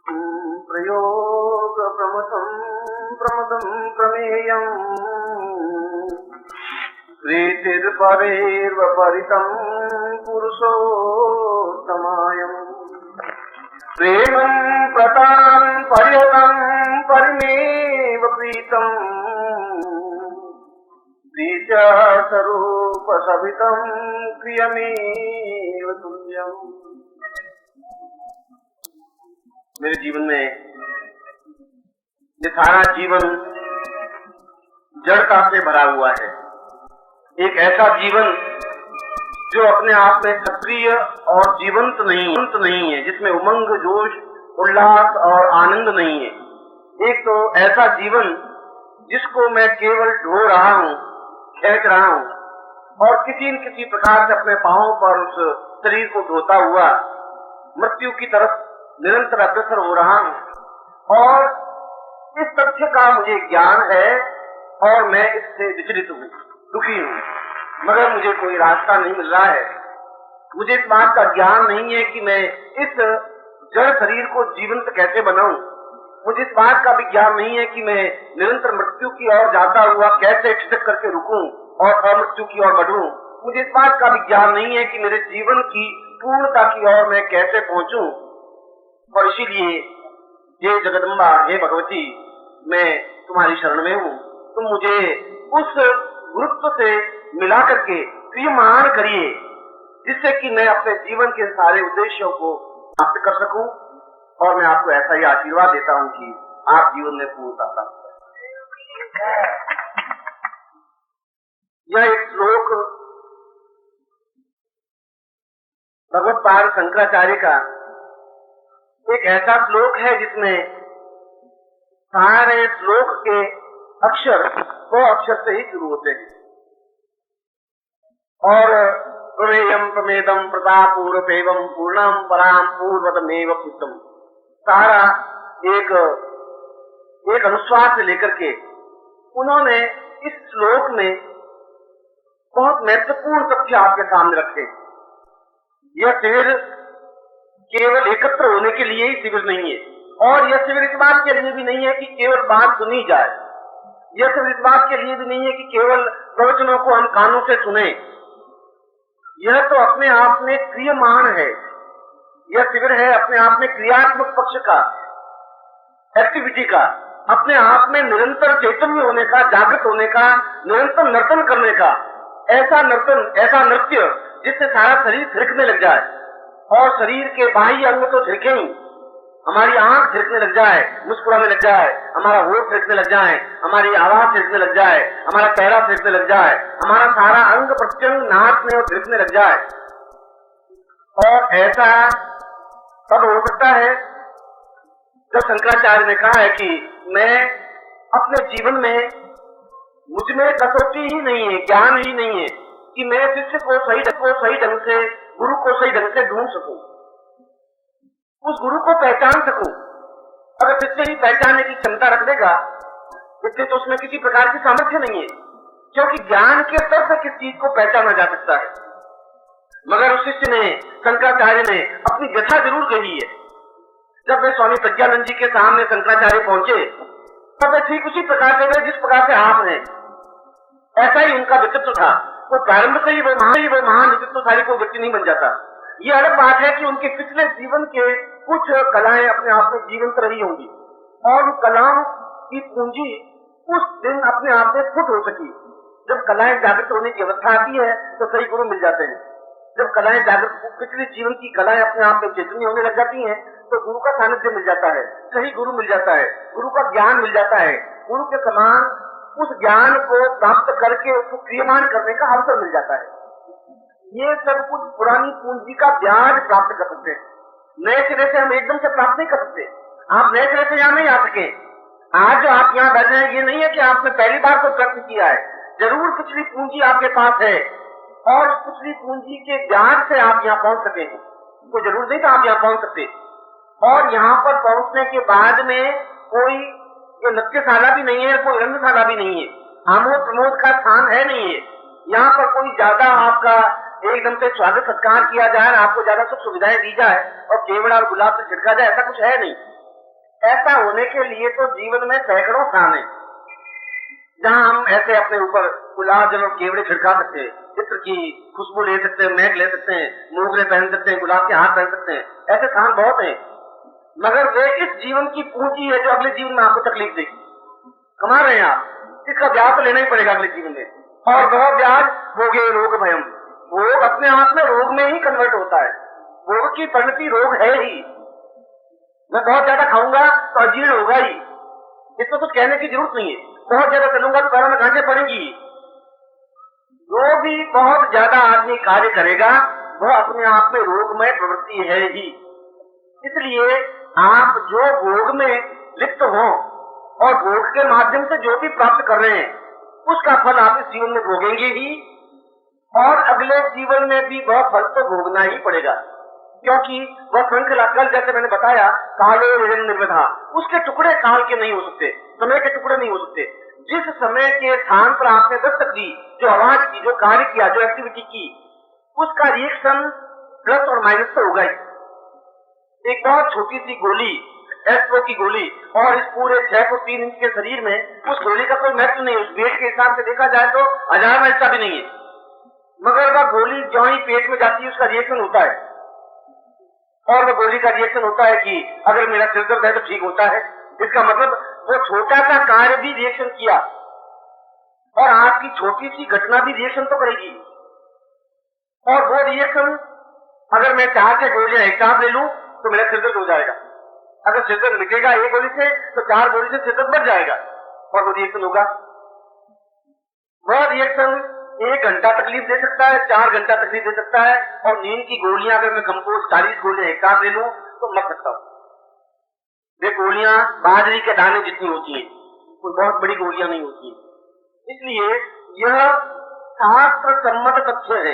प्रयोग प्रमदं प्रमेयम् प्रीतिर्परेर्वपरितं पुरुषोत्तमायम् प्रेमं प्रतां पर्यतं परिमेव प्रीतम् प्रीत्या स्वरूपसवितं प्रियमेव तुल्यम्। मेरे जीवन में ये सारा जीवन जड़ता से भरा हुआ है। एक ऐसा जीवन जो अपने आप में सक्रिय और जीवंत नहीं है, जिसमें उमंग, जोश, उल्लास और आनंद नहीं है। एक तो ऐसा जीवन जिसको मैं केवल ढो रहा हूँ, खींच रहा हूँ और किसी न किसी प्रकार से अपने पांवों पर उस शरीर को ढोता हुआ मृत्यु की तरफ निरंतर अग्रसर हो रहा हूँ। और इस तथ्य का मुझे ज्ञान है और मैं इससे विचलित हूँ, दुखी हूँ, मगर मुझे कोई रास्ता नहीं मिल रहा है। मुझे इस बात का ज्ञान नहीं है कि मैं इस जड़ शरीर को जीवंत कैसे बनाऊं। मुझे इस बात का भी ज्ञान नहीं है कि मैं निरंतर मृत्यु की ओर जाता हुआ कैसे ठिठक करके रुकूं और अमृत्यु की ओर बढ़ूं। मुझे इस बात का भी ज्ञान नहीं है कि मेरे जीवन की पूर्णता की ओर मैं कैसे पहुंचूं। और इसीलिए हे जगदम्बा, हे भगवती, मैं तुम्हारी शरण में हूँ। तुम मुझे उस गुरुत्व से मिला करके प्रियमान करिए, जिससे कि मैं अपने जीवन के सारे उद्देश्यों को प्राप्त कर सकूं। और मैं आपको ऐसा ही आशीर्वाद देता हूँ कि आप जीवन में पूर्णता प्राप्त करें। यह एक श्लोक भगवत्पाद शंकराचार्य का एक ऐसा श्लोक है जिसमें सारे श्लोक के अक्षर 100 अक्षर से ही शुरू होते हैं। और प्रमेयम प्रमेदम प्रतापूर्वपेवम पूर्णम पराम पूर्वतमेव पुत्रम, सारा एक अनुस्वार से लेकर के उन्होंने इस श्लोक में बहुत महत्वपूर्ण तथ्य आपके सामने रखे। यह शिविर केवल एकत्र होने के लिए ही शिविर नहीं है, और यह शिविर इस बात के लिए भी नहीं है कि केवल बात सुनी जाए। यह शिविर इस बात के लिए भी नहीं है कि केवल प्रवचनों को हम कानों से सुने। यह तो अपने आप में क्रियमान है। यह शिविर है अपने आप में क्रियात्मक पक्ष का, एक्टिविटी का, अपने आप में निरंतर चैतन्य होने का, जागृत होने का, निरंतर नर्तन करने का, ऐसा नर्तन, ऐसा नृत्य जिससे सारा शरीर थिरकने लग जाए। और शरीर के बाह्य अंग तो थिरके ही, हमारी आंख थिरकने लग जाए, मुस्कुराने लग जाए, हमारा होठ थिरकने लग जाए, हमारी आवाज थिरकने लग जाए, हमारा चेहरा थिरकने लग जाए, हमारा सारा अंग प्रत्यंग नाचने और थिरकने लग जाए। और ऐसा तब हो सकता है जब शंकराचार्य ने कहा है कि मैं अपने जीवन में, मुझमें कसौटी ही नहीं है, ज्ञान ही नहीं है कि मैं शिष्य को सही ढंग से, गुरु को सही ढंग से ढूंढ सकूं, उस गुरु को पहचान सकूं। अगर शिष्य ही पहचानने की क्षमता रख देगा, इससे तो उसमें किसी प्रकार की सामर्थ्य नहीं है, क्योंकि ज्ञान के स्तर से किस चीज को पहचाना जा सकता है। मगर उस शिष्य ने, शंकराचार्य ने अपनी व्यथा जरूर कही है। जब वे स्वामी प्रज्ञानंद जी के सामने शंकराचार्य पहुंचे, तब वे ठीक उसी प्रकार से, जिस प्रकार से आप हैं, ऐसा ही उनका व्यक्तित्व था। वो प्रारंभ से ही वो महान व्यक्तित्वशाली को व्यक्ति नहीं बन जाता। ये अलग बात है कि उनके पिछले जीवन के कुछ कलाएं अपने आप में जीवंत रही होंगी, और उन कलाओं की पूंजी उस दिन अपने आप में स्फुट हो सकी। जब कलाएं जागृत होने की अवस्था आती है तो सही गुरु मिल जाते हैं। जब कलाएं जागृत, पिछले जीवन की कलाएं अपने आप में चेतनी होने लग जाती हैं, तो गुरु का सानिध्य मिल जाता है, सही गुरु मिल जाता है, गुरु का ज्ञान मिल जाता है। गुरु के समान उस ज्ञान को प्राप्त करके उसको क्रियमान करने का अवसर मिल जाता है। ये सब कुछ पुरानी पूंजी का ब्याज प्राप्त कर सकते हैं। नए सिरे से हम एकदम से प्राप्त नहीं कर सकते। आप नए सिरे से यहाँ नहीं आ सके। आज जो आप यहाँ बैठे हैं, ये नहीं है कि आपने पहली बार कोई प्रश्न किया है। जरूर पिछली पूंजी आपके पास है, और उस पिछली पूंजी के ब्याज से आप यहाँ पहुंच सके। कोई जरूर नहीं था आप यहाँ पहुंच सकते। और यहाँ पर पहुंचने के बाद में कोई नृत्यशाला भी नहीं है, कोई रंगशाला भी नहीं है, आमोद प्रमोद का स्थान है नहीं है। यहाँ पर कोई ज्यादा आपका एकदम से स्वागत सत्कार किया जाए, आपको ज्यादा सुख सुविधाएं दी जाए और केवड़ा और गुलाब से छिड़का जाए, ऐसा कुछ है नहीं। ऐसा होने के लिए तो जीवन में सैकड़ों स्थान है जहाँ हम ऐसे अपने ऊपर गुलाब जल और केवड़े छिड़का सकते हैं, चित्र की खुशबू ले सकते हैं, महक ले सकते हैं, मोगरे पहन सकते हैं, गुलाब के हार पहन सकते हैं। ऐसे स्थान बहुत हैं, मगर वे इस जीवन की पूंजी है जो अगले जीवन में आपको तकलीफ देगी। कमा रहे हैं आप, इसका ब्याज तो लेना ही पड़ेगा अगले जीवन में, और वह ब्याज भोगे रोग भयम। भोग अपने आप में रोग में ही कन्वर्ट होता है। भोग की परिणति रोग है ही। मैं बहुत ज्यादा खाऊंगा तो अजीर्ण होगा ही, इसमें कुछ कहने की जरूरत नहीं है। बहुत ज्यादा चलूंगा तो पैरों में गांठें पड़ेंगी। जो भी बहुत ज्यादा आदमी कार्य करेगा वह अपने आप में रोगमय प्रवृत्ति है ही। इसलिए आप जो भोग में लिप्त हो और भोग के माध्यम से जो भी प्राप्त कर रहे हैं उसका फल आप इस जीवन में भोगेंगे ही, और अगले जीवन में भी वह फल तो भोगना ही पड़ेगा, क्योंकि वह श्रृंखला कल जैसे मैंने बताया कालो निर्विधा, उसके टुकड़े काल के नहीं हो सकते, समय के टुकड़े नहीं हो सकते। जिस समय के स्थान पर आपने दस्तक दी, जो आवाज की, जो कार्य किया, जो एक्टिविटी की, उसका रिएक्शन प्लस और माइनस तो होगा ही। एक बहुत छोटी सी गोली, एस्ट्रो की गोली, और इस पूरे 6 फुट 3 इंच के शरीर में उस गोली का कोई महत्व नहीं है। उस वेट के हिसाब से देखा जाए तो 1000 में हिस्सा भी नहीं है, मगर वह गोली जो ही पेट में जाती है उसका रिएक्शन होता है, और वह गोली का रिएक्शन होता है कि अगर मेरा सिर दर्द है तो ठीक होता है। इसका मतलब वो छोटा सा कार्य भी रिएक्शन किया, और आपकी छोटी सी घटना भी रिएक्शन तो करेगी, और वो रिएक्शन अगर मैं 4 से गोलियां एक साथ ले लूं तो मेरा सिर दर्द हो जाएगा। अगर सिर दर्द मिटेगा एक गोली से तो 4 गोली से सिर दर्द बढ़ जाएगा, और वो रिएक्शन होगा। वह रिएक्शन 1 घंटा तकलीफ दे सकता है, 4 घंटा तकलीफ दे सकता है, और नींद की गोलियां अगर मैं कंपोज 40 गोलियां एक साथ ले लूं तो मर सकता हूं। वे गोलियां बाजरी के दाने जितनी होती हैं, कोई बहुत बड़ी गोलियां नहीं होती है। इसलिए यह शास्त्र सम्मत तथ्य है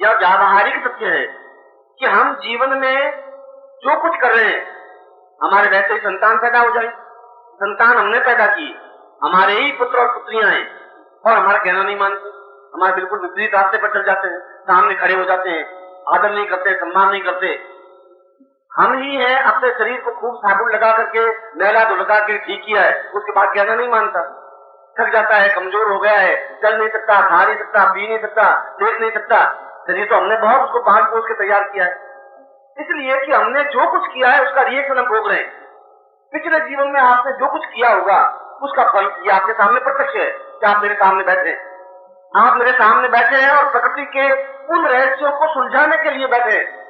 या व्यावहारिक तथ्य है कि हम जीवन में जो कुछ कर रहे हैं, हमारे वैसे ही संतान पैदा हो जाए, संतान हमने पैदा की, हमारे ही पुत्र और पुत्रियां हैं, और हमारा कहना नहीं मानते, हमारे बिल्कुल विपरीत रास्ते पर चल जाते हैं, सामने खड़े हो जाते हैं, आदर नहीं करते, सम्मान नहीं करते। हम ही हैं अपने शरीर को खूब साबुन लगा करके नहला धुलका के ठीक किया है, उसके बाद कहना नहीं मानता, थक जाता है, कमजोर हो गया है, चल नहीं सकता, खा नहीं सकता, पी नहीं सकता, देख नहीं सकता। शरीर तो हमने बहुत उसको पाल पोस के तैयार किया है, इसलिए कि हमने जो कुछ किया है उसका रिएक्शन हम भोग रहे हैं। पिछले जीवन में आपने जो कुछ किया होगा उसका फल ये आपके सामने प्रत्यक्ष है कि आप मेरे सामने बैठे हैं, आप मेरे सामने बैठे हैं और प्रकृति के उन रहस्यों को सुलझाने के लिए बैठे हैं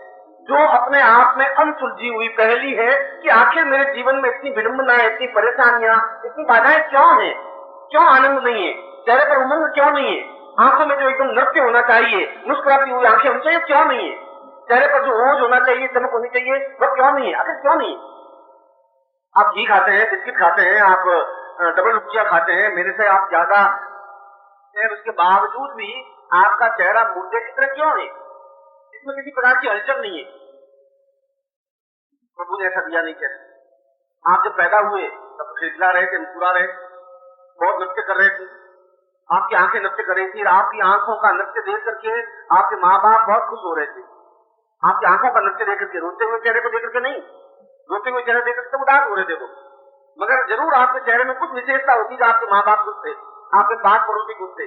जो अपने आप में अनसुलझी हुई पहली है कि आखिर मेरे जीवन में इतनी विडंबना, इतनी परेशानियां, इतनी बाधाएं क्यों हैं, क्यों आनंद नहीं है, चेहरे पर उमंग क्यों नहीं है, आंखों में जो एकदम नृत्य होना चाहिए, मुस्कुराती हुई आंखें होनी चाहिए, क्यों नहीं है, चेहरे पर जो ओज होना चाहिए, चमक होनी चाहिए, वह क्यों नहीं है, आखिर क्यों नहीं है। आप घी खाते हैं, बिस्किट खाते हैं, आप डबल रुपया खाते हैं, मेरे से आप ज्यादा, उसके बावजूद भी आपका चेहरा मुर्दे की तरह क्यों है, इसमें किसी प्रकार की हलचल नहीं है। प्रभु ने ऐसा दिया नहीं कहते। आप जब पैदा हुए तब खिलखिला रहे थे, मुस्कुरा रहे, बहुत नृत्य कर रहे थे, आपकी आंखें नृत्य कर रही थी, आपकी आंखों का नृत्य देख करके आपके माँ बाप बहुत खुश हो रहे थे। आपकी आंखों का नृत्य देख करके, रोते हुए चेहरे को देख करके नहीं, रोते हुए चेहरे देख करके उदास हो रहे थे वो, मगर जरूर आपके चेहरे में कुछ विशेषता होती कि आपके माँ बाप खुश थे, आपके पास पड़ोसी खुश थे,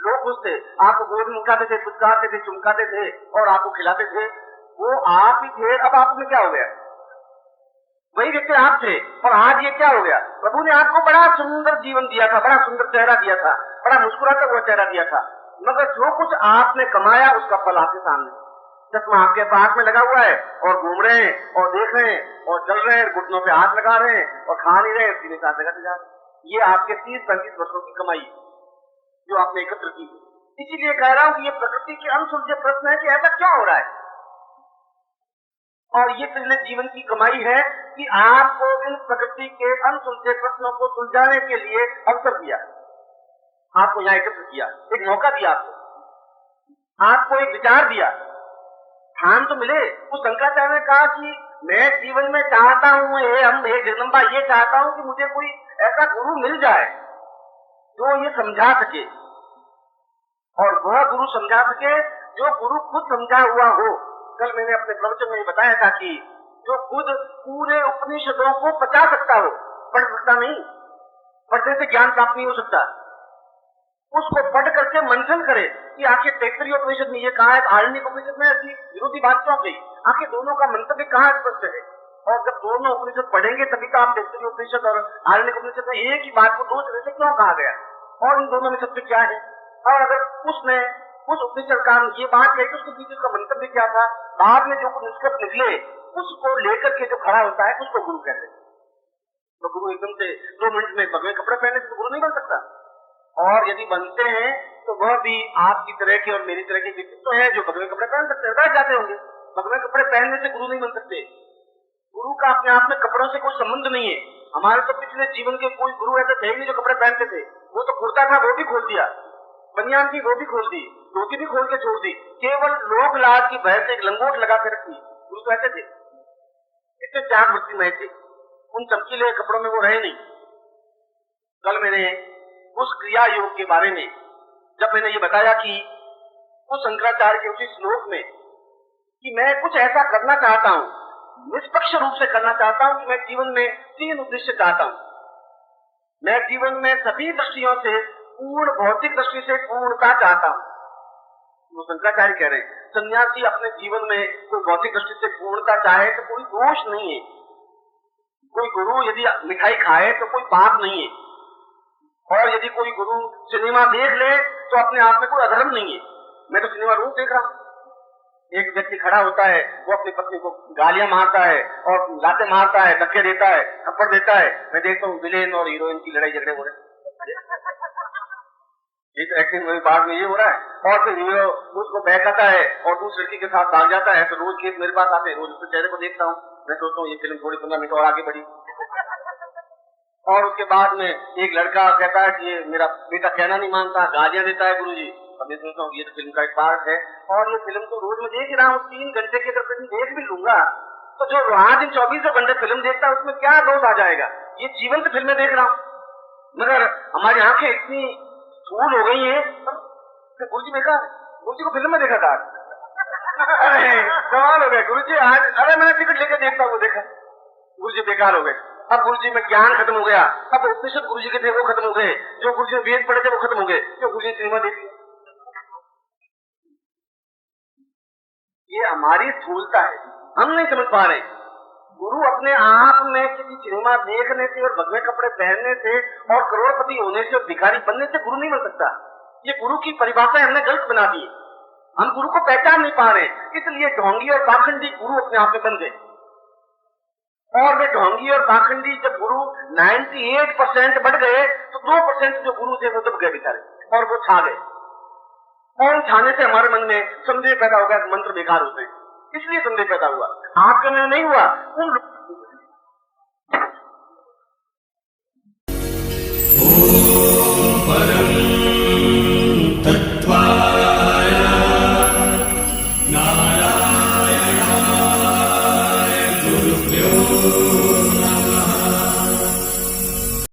लोग खुश थे, आपको गोद में उठाते थे, पुचकारते थे, चुमकाते थे और आपको खिलाते थे, वो आप ही थे। अब आप में क्या हो गया, वही व्यक्ति आप थे, और आज ये क्या हो गया, प्रभु ने आपको बड़ा सुंदर जीवन दिया था, बड़ा सुंदर चेहरा दिया था, बड़ा मुस्कुराता हुआ चेहरा दिया था, मगर जो कुछ आपने कमाया उसका फल आपके सामने, चश्मा आपके पास में लगा हुआ है और घूम रहे हैं और देख रहे हैं और चल रहे हैं, घुटनों पे हाथ लगा रहे हैं और खा नहीं रहे, सीने साथ लगाते जा रहे। ये आपके 30-35 वर्षों की कमाई जो आपने एकत्र की। इसीलिए कह रहा हूं कि ये प्रकृति के अनसुलझे प्रश्न है कि ऐसा क्यों हो रहा है, और ये पिछले जीवन की कमाई है कि आपको इन प्रकृति के अनसुलझे प्रश्नों को सुलझाने के लिए अवसर दिया, आपको यहाँ एकत्र किया, एक मौका दिया, आपको एक विचार दिया, स्थान तो मिले। उस शंकराचार्य ने कहा कि मैं जीवन में चाहता हूं, हे जगदम्बा, ये चाहता हूं कि मुझे कोई ऐसा गुरु मिल जाए जो ये समझा सके, और वह गुरु समझा सके जो गुरु खुद समझा हुआ हो। कल मैंने अपने प्रवचन में बताया था कि जो खुद पूरे उपनिषदों को पचा सकता हो, पढ़ सकता नहीं, पढ़ने से ज्ञान प्राप्त नहीं हो सकता। उसको पढ़ करके मंथन करे कि आखिर तैत्तरीय उपनिषद में ये कहा है, आरण्यक उपनिषद में ऐसी विरोधी बात क्यों कही, आखिर दोनों का मंतव्य कहाँ स्पष्ट है। और जब दोनों उपनिषद पढ़ेंगे तभी तो आप तैत्तरीय उपनिषद और आरण्यक उपनिषद में एक ही बात को दो तरह से क्यों कहा गया और इन दोनों में सत्य क्या है। और अगर उसने उस उपनिषद का ये बात कही तो उसके पीछे उसका मंतव्य क्या था, बाद में जो कुछ निष्कर्ष निकले उसको लेकर के जो खड़ा होता है उसको गुरु कहते हैं। तो गुरु एकदम से 2 मिनट में भगवे कपड़े पहने से तो गुरु नहीं बन सकता, और यदि बनते हैं तो वह भी आपकी तरह के और मेरी तरह के व्यक्तित्व है जो भगवे कपड़े पहन सकते हैं, बैठ जाते होंगे। भगवे कपड़े पहनने से गुरु नहीं बन सकते। गुरु का अपने आप में कपड़ों से कोई संबंध नहीं है। हमारे तो पिछले जीवन के कोई गुरु ऐसे थे नहीं जो कपड़े पहनते थे। वो तो कुर्ता था वो भी खोल दिया, बनियान थी वो भी खोल दी, धोती भी खोल के छोड़ दी, केवल लोक लाज की भय से एक लंगोट लगा के रखी। गुरु तो ऐसे थे, इतने त्याग वृत्ति में थे, उन चमकीले कपड़ों में वो रहे नहीं। कल मैंने उस क्रिया योग के बारे में जब मैंने ये बताया कि उस शंकराचार्य के उसी श्लोक में कि मैं कुछ ऐसा करना चाहता हूं, निष्पक्ष रूप से करना चाहता हूं कि मैं जीवन में 3 उद्देश्य चाहता हूं। मैं जीवन में सभी दृष्टियों से पूर्ण, भौतिक दृष्टि से पूर्णता चाहता हूं। वो शंकराचार्य कह रहे हैं सन्यासी अपने जीवन में कोई भौतिक दृष्टि से पूर्णता चाहे तो कोई दोष नहीं है। कोई गुरु यदि मिठाई खाए तो कोई पाप नहीं है, और यदि कोई गुरु सिनेमा देख ले तो अपने आप में कोई अधर्म नहीं है। मैं तो सिनेमा रोज देख रहा हूं, एक व्यक्ति खड़ा होता है, वो अपनी पत्नी को गालियां मारता है और लाते मारता है, धक्के देता है, थप्पड़ देता है। मैं देखता हूँ विलेन और हीरोइन की लड़ाई झगड़े हो रहे हैं। इस एक्टिंग में बाद में ये हो रहा है, और फिर हीरो उसको बहकाता है और दूसरी लड़की के साथ भाग जाता है। तो रोज केस मेरे पास आते हैं, रोज उसके चेहरे को देखता हूँ, मैं सोचता हूँ ये फिल्म थोड़ी 15 मिनट और आगे बढ़ी। और उसके बाद में एक लड़का कहता है कि ये मेरा बेटा कहना नहीं मानता, गालियां देता है गुरुजी। अब मैं सोचता हूँ ये तो फिल्म का एक पार्ट है, और ये फिल्म तो रोज मैं देख ही रहा हूँ। 3 घंटे की अगर फिल्म देख भी लूंगा तो जो रात दिन 24 घंटे फिल्म देखता है उसमें क्या दोष आ जाएगा। ये जीवंत फिल्में देख रहा हूँ, मगर हमारी आंखें इतनी फूल हो गई है। गुरुजी देखा, गुरुजी को फिल्म में देखा था सवाल हो गए गुरुजी आज, अरे मैं टिकट लेकर देखता हूँ, देखा गुरुजी बेकार हो गए। अब गुरुजी में ज्ञान खत्म हो गया, अब उपनिषद गुरुजी के थे वो खत्म हो गए, जो गुरुजी वेद पढ़े थे वो खत्म हो गए, जो गुरुजी सिनेमा देख लिया। ये हमारी स्थूलता है, हम नहीं समझ पा रहे। गुरु अपने आप में किसी सिनेमा देखने से और भगवे कपड़े पहनने से और करोड़पति होने से और भिखारी बनने से गुरु नहीं बन सकता। ये गुरु की परिभाषा हमने गलत बना दी। हम गुरु को पहचान नहीं पा रहे, इसलिए ढोंगी और पाखंडी गुरु अपने आप में बन गए। और वे ढोंगी और पाखंडी जब गुरु 98% बढ़ गए तो 2% जो गुरु थे वो दब गए बेचारे, और वो छा गए। और छाने से हमारे मन में संदेह पैदा हो गया, मंत्र बेकार होते हैं, इसलिए संदेह पैदा हुआ। आपके में नहीं हुआ,